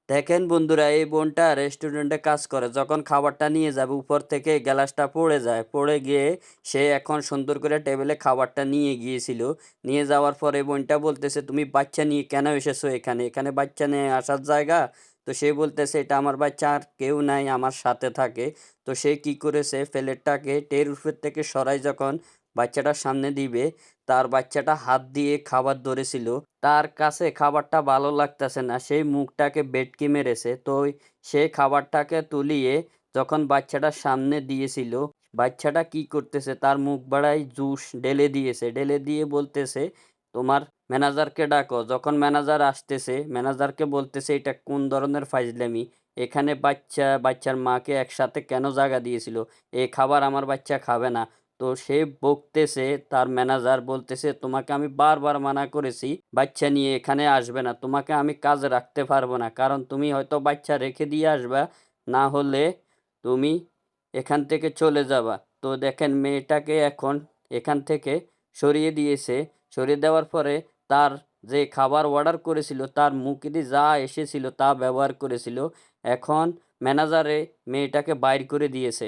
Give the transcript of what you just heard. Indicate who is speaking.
Speaker 1: দেখেন বন্ধুরা, এই বোনটা রেস্টুরেন্টে কাজ করে। যখন খাবারটা নিয়ে যাবে উপর থেকে গ্লাসটা পড়ে যায়, পড়ে গিয়ে সে এখন সুন্দর করে টেবিলে খাবারটা নিয়ে গিয়েছিল। নিয়ে যাওয়ার পরে বোনটা বলতেছে, তুমি বাচ্চা নিয়ে কেন এসেছো এখানে? এখানে বাচ্চা নিয়ে আসার জায়গা? তো সে বলতেছে, এটা আমার বাচ্চা, আর কেউ নাই আমার সাথে থাকে। তো সে কি করেছে, প্লেটটাকে টের উপর থেকে সরাই যখন বাচ্চাটার সামনে দিবে, তার বাচ্চাটা হাত দিয়ে খাবার ধরেছিল। তার কাছে খাবারটা ভালো লাগতেছে না, সেই মুখটাকে বেটকি মেরেছে। তো সে খাবারটাকে তুলিয়ে যখন বাচ্চাটার সামনে দিয়েছিল, বাচ্চাটা কি করতেছে, তার মুখ বাড়াই জুস ঢেলে দিয়েছে। ঢেলে দিয়ে বলতেছে, তোমার ম্যানেজারকে ডাকো। যখন ম্যানেজার আসতেছে, ম্যানেজারকে বলতেছে, এটা কোন ধরনের ফাইজলামি? এখানে বাচ্চার মাকে একসাথে কেন জায়গা দিয়েছিল? এই খাবার আমার বাচ্চা খাবে না। তো সে বকতেছে, তার ম্যানেজার বলতেছে, তোমাকে আমি বারবার মানা করেছি বাচ্চা নিয়ে এখানে আসবে না, তোমাকে আমি কাজে রাখতে পারবো না, কারণ তুমি হয়তো বাচ্চা রেখে দিয়ে আসবা, না হলে তুমি এখান থেকে চলে যাবা। তো দেখেন মেয়েটাকে এখন এখান থেকে সরিয়ে দিয়েছে। সরিয়ে দেওয়ার পরে তার যে খাবার অর্ডার করেছিল তার মুখে দিয়ে যা এসেছিল তা ব্যবহার করেছিল। এখন ম্যানেজারে মেয়েটাকে বাইর করে দিয়েছে।